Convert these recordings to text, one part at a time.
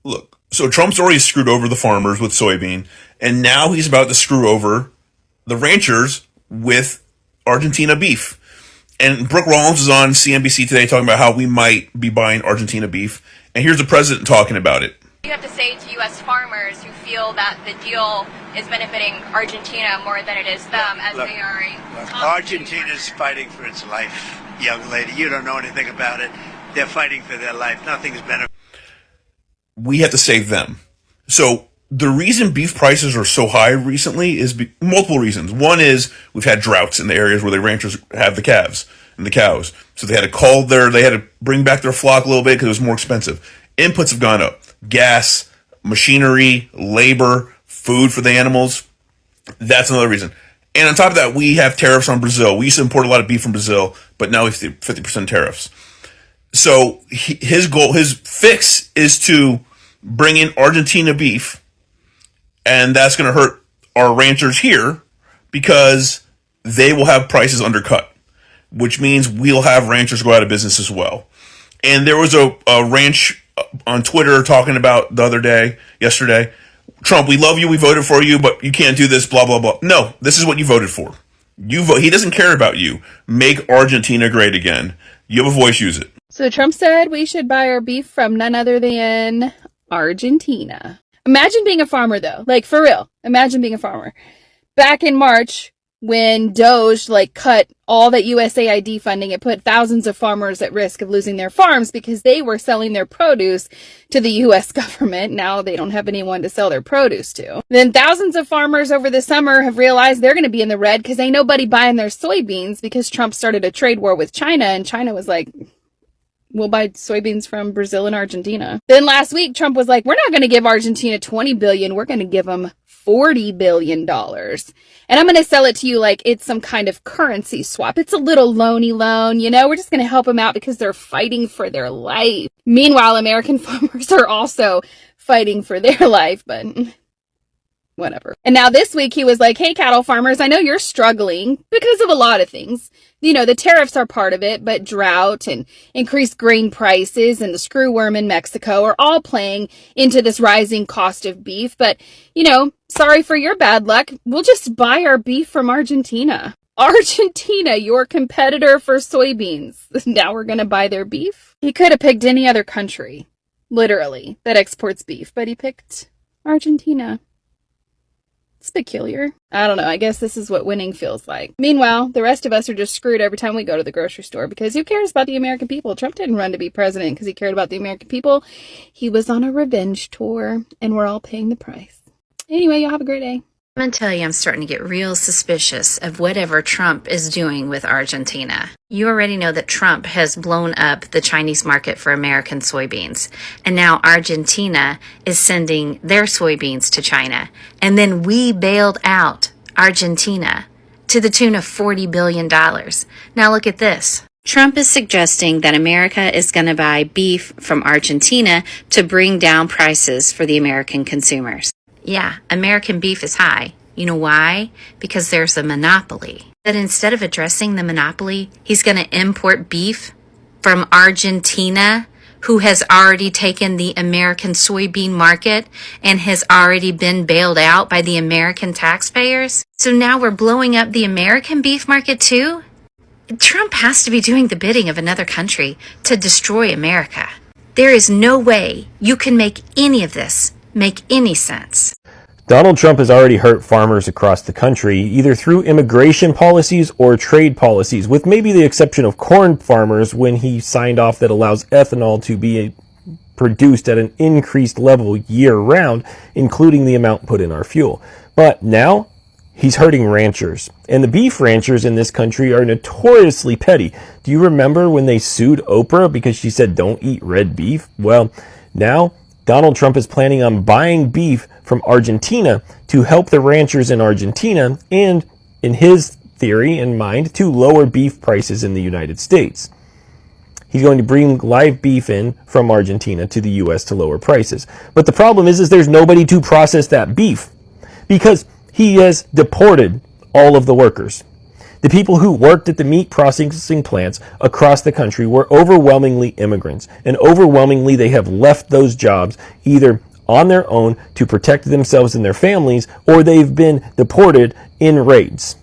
Look, so Trump's already screwed over the farmers with soybean, and now he's about to screw over the ranchers with Argentina beef. And Brooke Rollins is on CNBC today talking about how we might be buying Argentina beef. And here's the president talking about it. You have to say to U.S. farmers who feel that the deal is benefiting Argentina more than it is them, as they are Argentina's fighting for its life, young lady. You don't know anything about it. They're fighting for their life. Nothing's benefiting. We have to save them. So the reason beef prices are so high recently is multiple reasons. One is we've had droughts in the areas where the ranchers have the calves and the cows. So they had to bring back their flock a little bit because it was more expensive. Inputs have gone up. Gas, machinery, labor, food for the animals. That's another reason. And on top of that, we have tariffs on Brazil. We used to import a lot of beef from Brazil, but now we have 50% tariffs. So his fix is to bring in Argentina beef, and that's going to hurt our ranchers here because they will have prices undercut, which means we'll have ranchers go out of business as well. And there was a ranch on Twitter talking about yesterday, Trump, we love you, we voted for you, but you can't do this, blah, blah, blah. No, this is what you voted for. He doesn't care about you. Make Argentina great again. You have a voice, use it. So Trump said we should buy our beef from none other than Argentina. Imagine being a farmer, though. Like, for real. Imagine being a farmer. Back in March, when Doge, cut all that USAID funding, it put thousands of farmers at risk of losing their farms because they were selling their produce to the U.S. government. Now they don't have anyone to sell their produce to. Then thousands of farmers over the summer have realized they're going to be in the red because ain't nobody buying their soybeans because Trump started a trade war with China, and China was like, we'll buy soybeans from Brazil and Argentina. Then last week, Trump was like, we're not going to give Argentina $20 billion. We're going to give them $40 billion. And I'm going to sell it to you like it's some kind of currency swap. It's a little loany loan, we're just going to help them out because they're fighting for their life. Meanwhile, American farmers are also fighting for their life, but whatever. And now this week he was like, hey, cattle farmers, I know you're struggling because of a lot of things. The tariffs are part of it, but drought and increased grain prices and the screwworm in Mexico are all playing into this rising cost of beef. But, sorry for your bad luck. We'll just buy our beef from Argentina. Argentina, your competitor for soybeans. Now we're going to buy their beef? He could have picked any other country, literally, that exports beef, but he picked Argentina. It's peculiar. I don't know. I guess this is what winning feels like. Meanwhile, the rest of us are just screwed every time we go to the grocery store because who cares about the American people? Trump didn't run to be president because he cared about the American people. He was on a revenge tour, and we're all paying the price. Anyway, y'all have a great day. I'm going to tell you, I'm starting to get real suspicious of whatever Trump is doing with Argentina. You already know that Trump has blown up the Chinese market for American soybeans. And now Argentina is sending their soybeans to China. And then we bailed out Argentina to the tune of $40 billion. Now look at this. Trump is suggesting that America is going to buy beef from Argentina to bring down prices for the American consumers. Yeah, American beef is high. You know why? Because there's a monopoly. But instead of addressing the monopoly, he's going to import beef from Argentina, who has already taken the American soybean market and has already been bailed out by the American taxpayers. So now we're blowing up the American beef market too? Trump has to be doing the bidding of another country to destroy America. There is no way you can make any of this make any sense. Donald Trump has already hurt farmers across the country, either through immigration policies or trade policies, with maybe the exception of corn farmers when he signed off that allows ethanol to be produced at an increased level year-round, including the amount put in our fuel. But now, he's hurting ranchers. And the beef ranchers in this country are notoriously petty. Do you remember when they sued Oprah because she said don't eat red beef? Well, now Donald Trump is planning on buying beef from Argentina to help the ranchers in Argentina and, in his theory and mind, to lower beef prices in the United States. He's going to bring live beef in from Argentina to the U.S. to lower prices. But the problem is there's nobody to process that beef because he has deported all of the workers. The people who worked at the meat processing plants across the country were overwhelmingly immigrants, and overwhelmingly they have left those jobs either on their own to protect themselves and their families, or they've been deported in raids.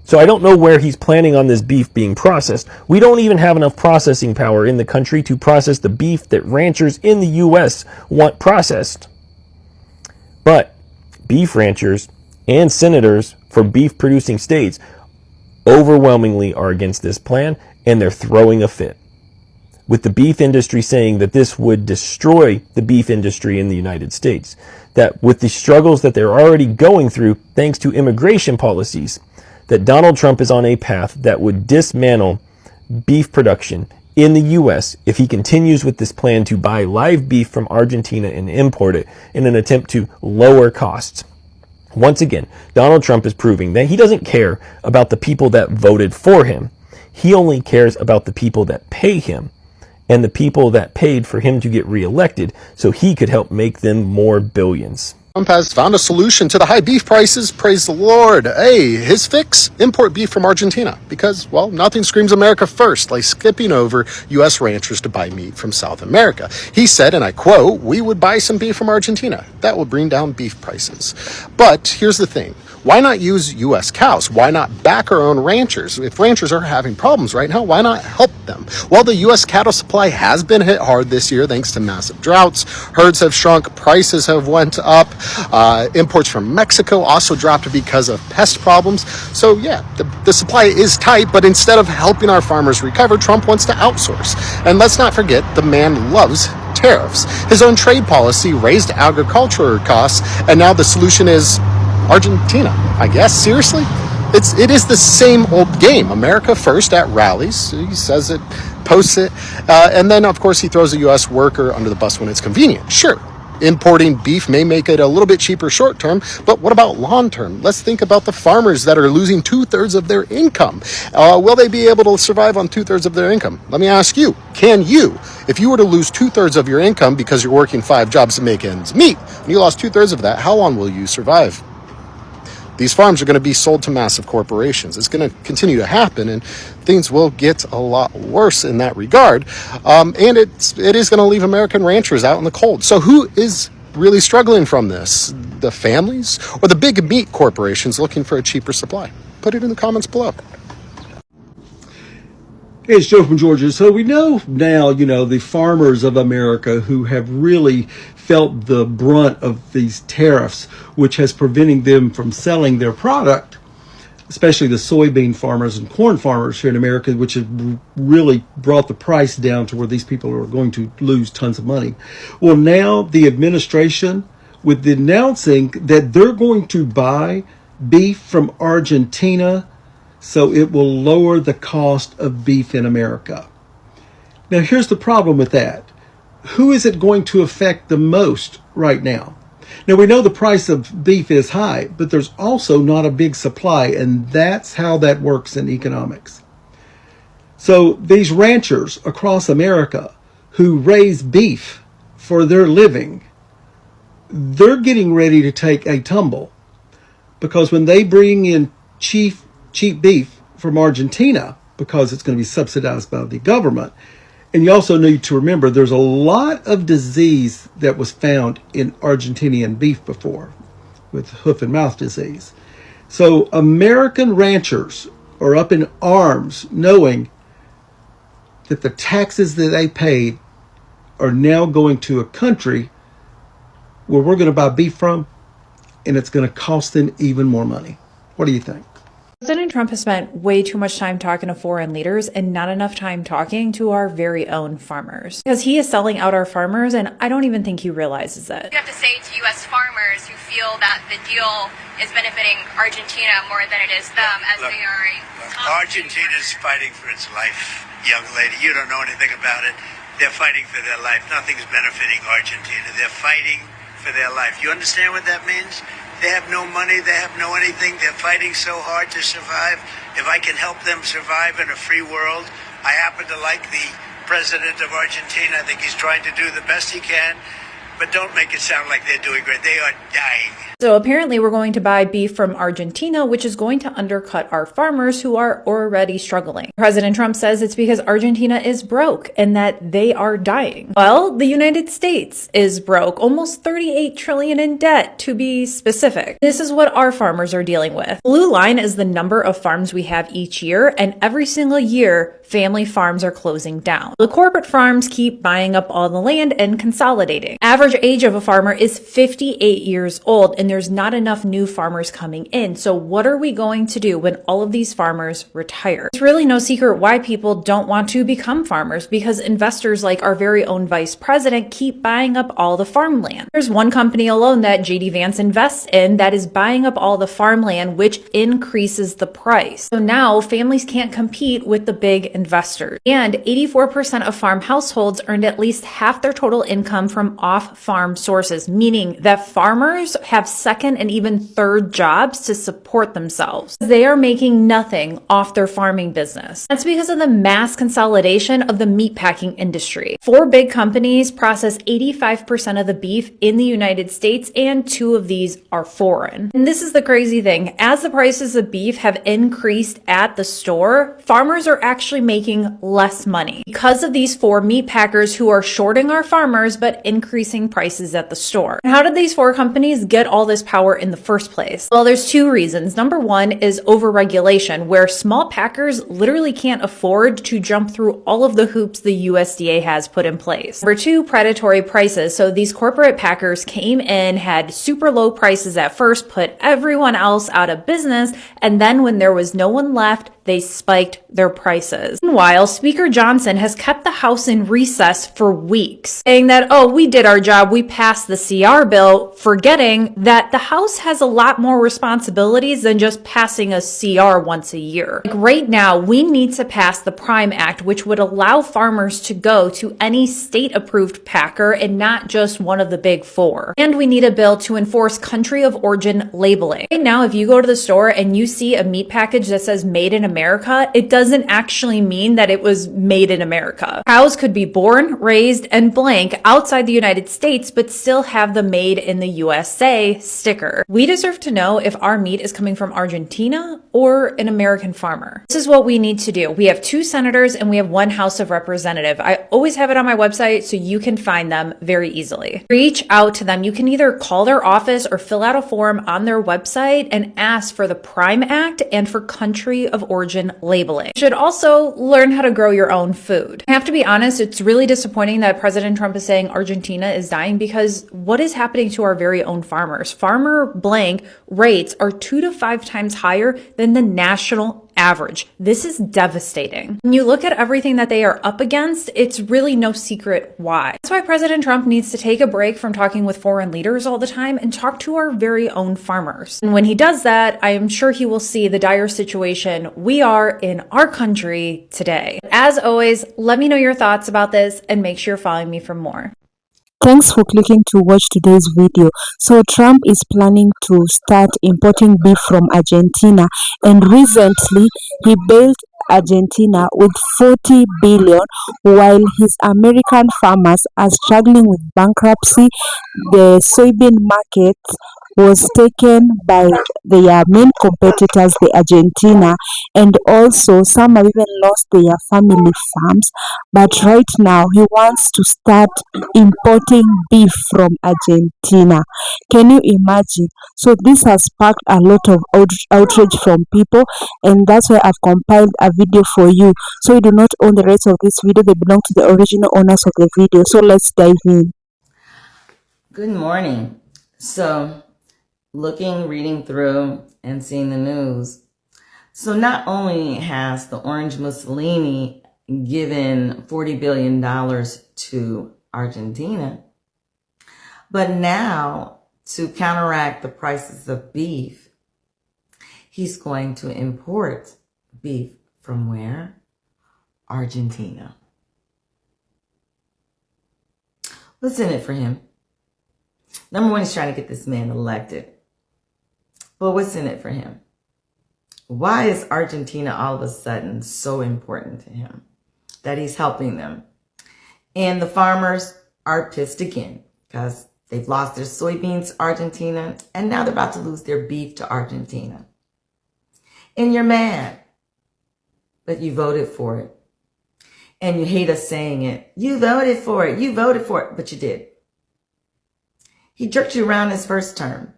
So I don't know where he's planning on this beef being processed. We don't even have enough processing power in the country to process the beef that ranchers in the U.S. want processed. But beef ranchers and senators for beef producing states overwhelmingly are against this plan, and they're throwing a fit, with the beef industry saying that this would destroy the beef industry in the United States. That with the struggles that they're already going through thanks to immigration policies, that Donald Trump is on a path that would dismantle beef production in the U.S. if he continues with this plan to buy live beef from Argentina and import it in an attempt to lower costs. Once again, Donald Trump is proving that he doesn't care about the people that voted for him. He only cares about the people that pay him and the people that paid for him to get reelected so he could help make them more billions. Trump has found a solution to the high beef prices. Praise the Lord. Hey, his fix? Import beef from Argentina. Because, well, nothing screams America first like skipping over U.S. ranchers to buy meat from South America. He said, and I quote, "We would buy some beef from Argentina. That will bring down beef prices." But here's the thing. Why not use U.S. cows? Why not back our own ranchers? If ranchers are having problems right now, why not help them? Well, the U.S. cattle supply has been hit hard this year thanks to massive droughts. Herds have shrunk, prices have went up. Imports from Mexico also dropped because of pest problems. So yeah, the supply is tight, but instead of helping our farmers recover, Trump wants to outsource. And let's not forget, the man loves tariffs. His own trade policy raised agriculture costs, and now the solution is Argentina, I guess. Seriously? It is the same old game. America first at rallies. He says it, posts it, and then of course he throws a U.S. worker under the bus when it's convenient. Sure, importing beef may make it a little bit cheaper short term, but what about long term? Let's think about the farmers that are losing 2/3 of their income. Will they be able to survive on 2/3 of their income? Let me ask you, can you? If you were to lose 2/3 of your income because you're working 5 jobs to make ends meet, and you lost 2/3 of that, how long will you survive? These farms are going to be sold to massive corporations. It's going to continue to happen, and things will get a lot worse in that regard. And it is going to leave American ranchers out in the cold. So who is really struggling from this? The families or the big meat corporations looking for a cheaper supply? Put it in the comments below. Hey, it's Joe from Georgia. So we know now, the farmers of America who have really felt the brunt of these tariffs, which has preventing them from selling their product, especially the soybean farmers and corn farmers here in America, which have really brought the price down to where these people are going to lose tons of money. Well, now the administration, with announcing that they're going to buy beef from Argentina, so it will lower the cost of beef in America. Now, here's the problem with that. Who is it going to affect the most right now? Now, we know the price of beef is high, but there's also not a big supply, and that's how that works in economics. So these ranchers across America who raise beef for their living, they're getting ready to take a tumble, because when they bring in cheap beef from Argentina, because it's going to be subsidized by the government. And you also need to remember there's a lot of disease that was found in Argentinian beef before, with hoof and mouth disease. So American ranchers are up in arms knowing that the taxes that they paid are now going to a country where we're going to buy beef from, and it's going to cost them even more money. What do you think? President Trump has spent way too much time talking to foreign leaders and not enough time talking to our very own farmers. Because he is selling out our farmers, and I don't even think he realizes it. You have to say to U.S. farmers who feel that the deal is benefiting Argentina more than it is them, as they are Argentina's fighting for its life, young lady. You don't know anything about it. They're fighting for their life. Nothing's benefiting Argentina. They're fighting for their life. You understand what that means? They have no money, they have no anything, they're fighting so hard to survive. If I can help them survive in a free world, I happen to like the president of Argentina. I think he's trying to do the best he can. but don't make it sound like they're doing great. They are dying. So apparently we're going to buy beef from Argentina, which is going to undercut our farmers who are already struggling. President Trump says it's because Argentina is broke and that they are dying. Well, the United States is broke, almost 38 trillion in debt to be specific. This is what our farmers are dealing with. Blue line is the number of farms we have each year, and every single year family farms are closing down. The corporate farms keep buying up all the land and consolidating. Average age of a farmer is 58 years old, and there's not enough new farmers coming in. So what are we going to do when all of these farmers retire? It's really no secret why people don't want to become farmers, because investors like our very own vice president keep buying up all the farmland. There's one company alone that JD Vance invests in that is buying up all the farmland, which increases the price. So now families can't compete with the big investors. And 84% of farm households earned at least half their total income from off-farm sources, meaning that farmers have second and even third jobs to support themselves. They are making nothing off their farming business. That's because of the mass consolidation of the meatpacking industry. 4 big companies process 85% of the beef in the United States, and 2 of these are foreign. And this is the crazy thing. As the prices of beef have increased at the store, farmers are actually making less money because of these 4 meat packers who are shorting our farmers but increasing prices at the store. And how did these 4 companies get all this power in the first place? Well, there's 2 reasons. Number 1 is overregulation, where small packers literally can't afford to jump through all of the hoops the USDA has put in place. Number 2, predatory prices. So these corporate packers came in, had super low prices at first, put everyone else out of business, and then when there was no one left, they spiked their prices. Meanwhile, Speaker Johnson has kept the House in recess for weeks, saying that, oh, we did our job, we passed the CR bill, forgetting that the House has a lot more responsibilities than just passing a CR once a year. Like right now, we need to pass the Prime Act, which would allow farmers to go to any state-approved packer and not just one of the big 4. And we need a bill to enforce country of origin labeling. Right now, if you go to the store and you see a meat package that says made in America, it doesn't actually mean that it was made in America. Cows could be born, raised, and blank outside the United States, but still have the made in the USA sticker. We deserve to know if our meat is coming from Argentina or an American farmer. This is what we need to do. We have 2 senators and we have 1 House of Representative. I always have it on my website so you can find them very easily. Reach out to them. You can either call their office or fill out a form on their website and ask for the Prime Act and for country of origin labeling. You should also learn how to grow your own food. I have to be honest, it's really disappointing that President Trump is saying Argentina is dying, because what is happening to our very own farmers? Farmer blank rates are 2 to 5 times higher than the national average. This is devastating. When you look at everything that they are up against, it's really no secret why. That's why President Trump needs to take a break from talking with foreign leaders all the time and talk to our very own farmers. And when he does that, I am sure he will see the dire situation we are in our country today. As always, let me know your thoughts about this and make sure you're following me for more. Thanks for clicking to watch today's video. So Trump is planning to start importing beef from Argentina, and recently he bailed Argentina with 40 billion while his American farmers are struggling with bankruptcy. The soybean market was taken by their main competitors, the Argentina, and also some have even lost their family farms. But right now, he wants to start importing beef from Argentina. Can you imagine? So this has sparked a lot of outrage from people, and that's why I've compiled a video for you. So you do not own the rights of this video, they belong to the original owners of the video. So let's dive in. Good morning. So reading through and seeing the news. So not only has the Orange Mussolini given $40 billion to Argentina, but now to counteract the prices of beef, he's going to import beef from where? Argentina. What's in it for him? Number 1, he's trying to get this man elected. But what's in it for him? Why is Argentina all of a sudden so important to him that he's helping them? And the farmers are pissed again. because they've lost their soybeans to Argentina, and now they're about to lose their beef to Argentina. And you're mad, but you voted for it. And you hate us saying it. You voted for it. You voted for it, but you did. He jerked you around his first term.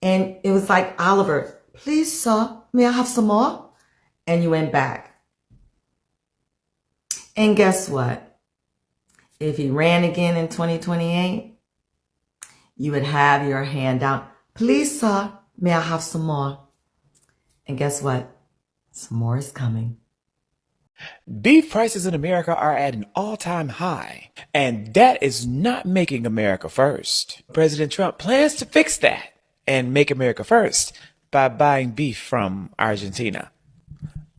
And it was like, Oliver, please, sir, may I have some more? And you went back. And guess what? If he ran again in 2028, you would have your hand out. Please, sir, may I have some more? And guess what? Some more is coming. Beef prices in America are at an all-time high, and that is not making America first. President Trump plans to fix that and make America first by buying beef from Argentina.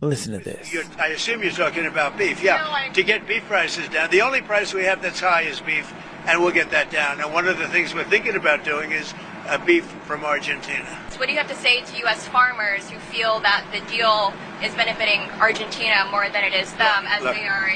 Listen to this. I assume you're talking about beef. Yeah, to get beef prices down. The only price we have that's high is beef, and we'll get that down. And one of the things we're thinking about doing is beef from Argentina. So what do you have to say to U.S. farmers who feel that the deal is benefiting Argentina more than it is them, as they are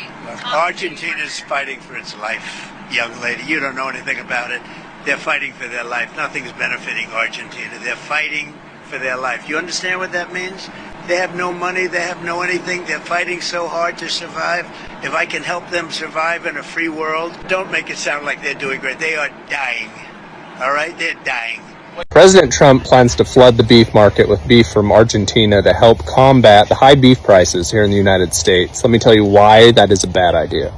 Argentina's fighting for its life, young lady. You don't know anything about it. They're fighting for their life. Nothing's benefiting Argentina. They're fighting for their life. You understand what that means? They have no money. They have no anything. They're fighting so hard to survive. If I can help them survive in a free world, don't make it sound like they're doing great. They are dying. All right? They're dying. President Trump plans to flood the beef market with beef from Argentina to help combat the high beef prices here in the United States. Let me tell you why that is a bad idea.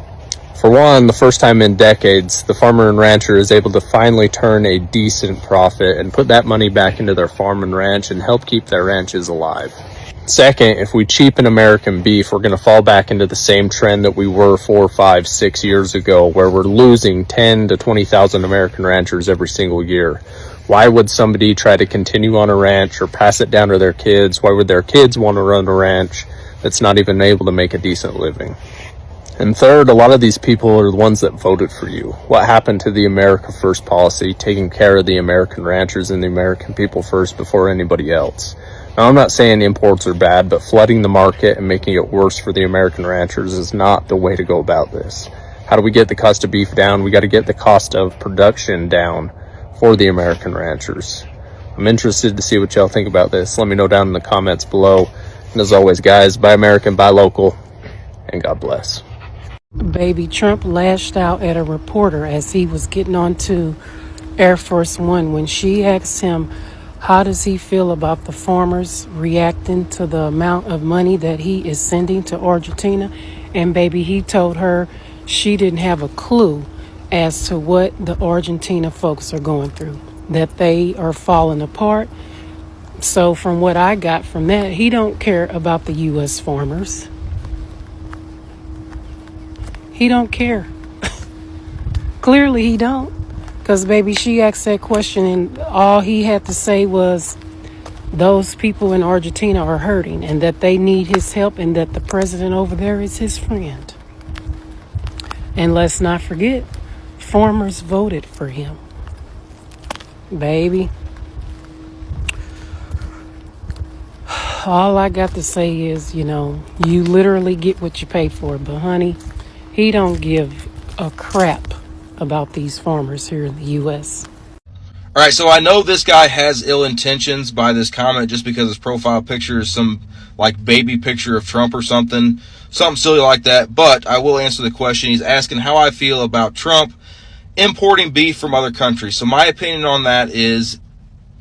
For one, the first time in decades, the farmer and rancher is able to finally turn a decent profit and put that money back into their farm and ranch and help keep their ranches alive. Second, if we cheapen American beef, we're going to fall back into the same trend that we were 4, 5, 6 years ago, where we're losing 10 to 20,000 American ranchers every single year. Why would somebody try to continue on a ranch or pass it down to their kids? Why would their kids want to run a ranch that's not even able to make a decent living? And third, a lot of these people are the ones that voted for you. What happened to the America First policy, taking care of the American ranchers and the American people first before anybody else? Now, I'm not saying imports are bad, but flooding the market and making it worse for the American ranchers is not the way to go about this. How do we get the cost of beef down? We got to get the cost of production down for the American ranchers. I'm interested to see what y'all think about this. Let me know down in the comments below. And as always, guys, buy American, buy local, and God bless. Baby Trump lashed out at a reporter as he was getting onto Air Force One when she asked him, how does he feel about the farmers reacting to the amount of money that he is sending to Argentina? And baby, he told her she didn't have a clue as to what the Argentina folks are going through, that they are falling apart. So from what I got from that, he don't care about the U.S. farmers. He don't care. Clearly he don't. Because, baby, she asked that question and all he had to say was those people in Argentina are hurting and that they need his help and that the president over there is his friend. And let's not forget, farmers voted for him. Baby. All I got to say is, you literally get what you pay for. But, honey, he don't give a crap about these farmers here in the U.S. All right, so I know this guy has ill intentions by this comment just because his profile picture is some like baby picture of Trump or something silly like that. But I will answer the question. He's asking how I feel about Trump importing beef from other countries. So my opinion on that is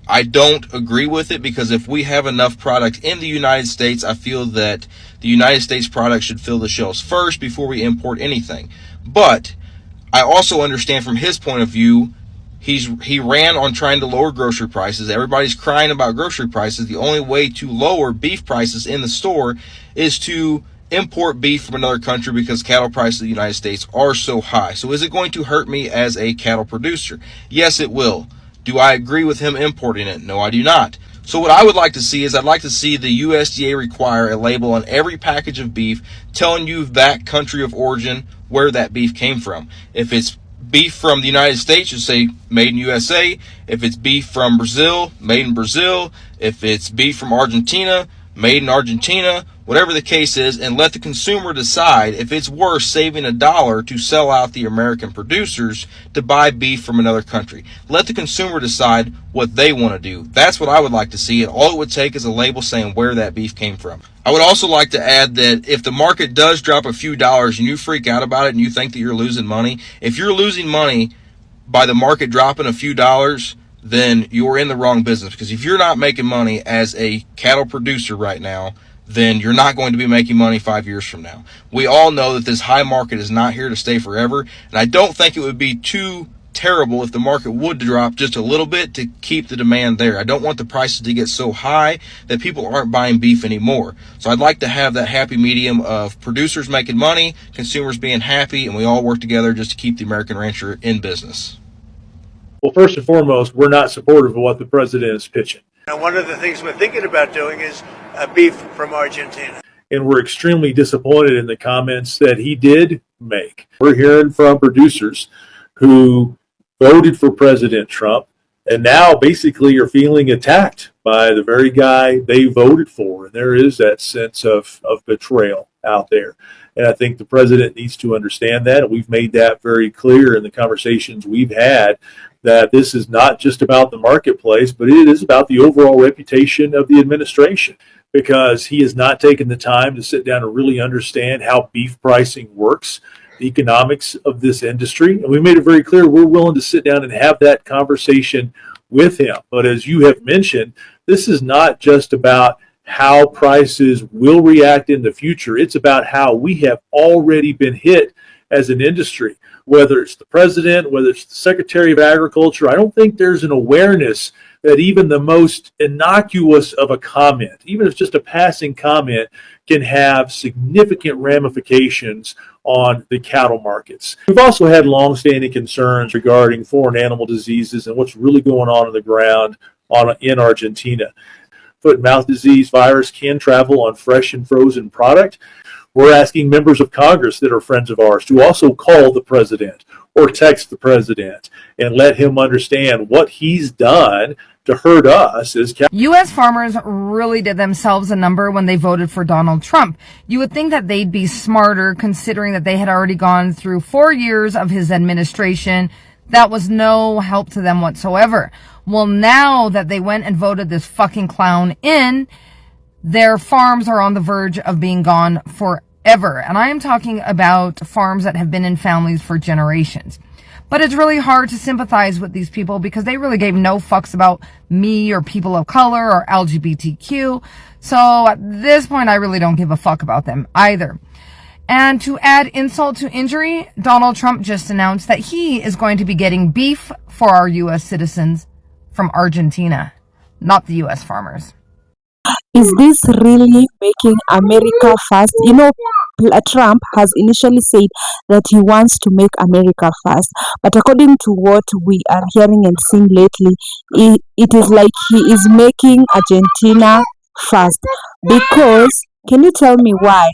I don't agree with it, because if we have enough product in the United States, I feel that the United States product should fill the shelves first before we import anything. But I also understand from his point of view, he ran on trying to lower grocery prices. Everybody's crying about grocery prices. The only way to lower beef prices in the store is to import beef from another country because cattle prices in the United States are so high. So is it going to hurt me as a cattle producer? Yes, it will. Do I agree with him importing it? No, I do not. So what I would like to see is I'd like to see the USDA require a label on every package of beef telling you that country of origin, where that beef came from. If it's beef from the United States, you say made in USA. If it's beef from Brazil, made in Brazil. If it's beef from Argentina, made in Argentina. whatever the case is, and let the consumer decide if it's worth saving $1 to sell out the American producers to buy beef from another country. Let the consumer decide what they want to do. That's what I would like to see, and all it would take is a label saying where that beef came from. I would also like to add that if the market does drop a few dollars and you freak out about it and you think that you're losing money, if you're losing money by the market dropping a few dollars, then you're in the wrong business. Because if you're not making money as a cattle producer right now, then you're not going to be making money 5 years from now. We all know that this high market is not here to stay forever, and I don't think it would be too terrible if the market would drop just a little bit to keep the demand there. I don't want the prices to get so high that people aren't buying beef anymore. So I'd like to have that happy medium of producers making money, consumers being happy, and we all work together just to keep the American rancher in business. Well, first and foremost, we're not supportive of what the president is pitching. Now, one of the things we're thinking about doing is beef from Argentina. And we're extremely disappointed in the comments that he did make. We're hearing from producers who voted for President Trump and now basically are feeling attacked by the very guy they voted for. And there is that sense of betrayal out there. And I think the president needs to understand that. And we've made that very clear in the conversations we've had, that this is not just about the marketplace, but it is about the overall reputation of the administration, because he has not taken the time to sit down and really understand how beef pricing works, the economics of this industry. And we made it very clear we're willing to sit down and have that conversation with him. But as you have mentioned, this is not just about how prices will react in the future. It's about how we have already been hit as an industry, whether it's the president, whether it's the Secretary of Agriculture. I don't think there's an awareness that even the most innocuous of a comment, even if it's just a passing comment, can have significant ramifications on the cattle markets. We've also had longstanding concerns regarding foreign animal diseases and what's really going on the ground in Argentina. Foot and mouth disease virus can travel on fresh and frozen product. We're asking members of Congress that are friends of ours to also call the president or text the president and let him understand what he's done to hurt us as U.S. farmers really did themselves a number when they voted for Donald Trump. You would think that they'd be smarter, considering that they had already gone through 4 years of his administration. That was no help to them whatsoever. Well, now that they went and voted this fucking clown in, their farms are on the verge of being gone forever. And I am talking about farms that have been in families for generations. But it's really hard to sympathize with these people because they really gave no fucks about me or people of color or LGBTQ. So at this point, I really don't give a fuck about them either. And to add insult to injury, Donald Trump just announced that he is going to be getting beef for our U.S. citizens from Argentina, not the U.S. farmers. Is this really making America fast? You know, Trump has initially said that he wants to make America fast, but according to what we are hearing and seeing lately, it is like he is making Argentina fast. Because, can you tell me why?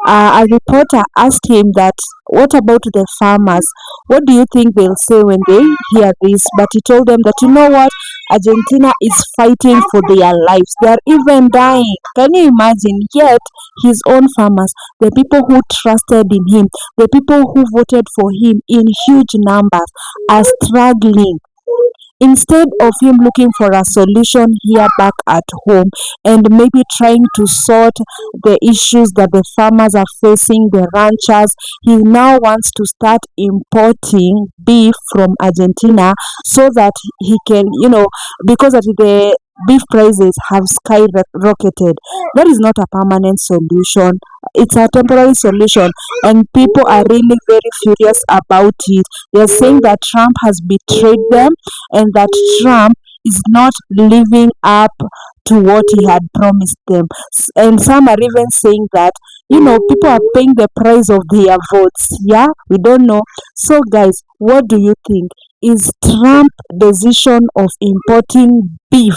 A reporter asked him that, what about the farmers? What do you think they'll say when they hear this? But he told them that, you know what? Argentina is fighting for their lives. They are even dying. Can you imagine? Yet, his own farmers, the people who trusted in him, the people who voted for him in huge numbers, are struggling. Instead of him looking for a solution here back at home and maybe trying to sort the issues that the farmers are facing, the ranchers, he now wants to start importing beef from Argentina so that he can, because of the beef prices have skyrocketed. That is not a permanent solution. It's a temporary solution, and people are really very furious about it. They're saying that Trump has betrayed them and that Trump is not living up to what he had promised them. And some are even saying that, people are paying the price of their votes. Yeah, we don't know. So guys, what do you think? Is Trump's decision of importing beef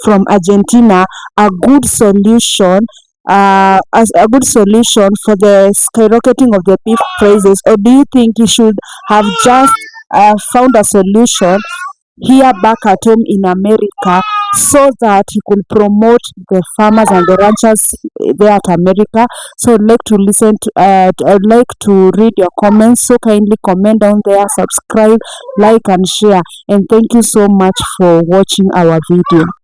from Argentina a good solution, as a good solution for the skyrocketing of the beef prices, or do you think he should have just found a solution here back at home in America so that he could promote the farmers and the ranchers there at America. So I'd like to listen to, I'd like to read your comments. So kindly comment down there, subscribe, like and share. And thank you so much for watching our video.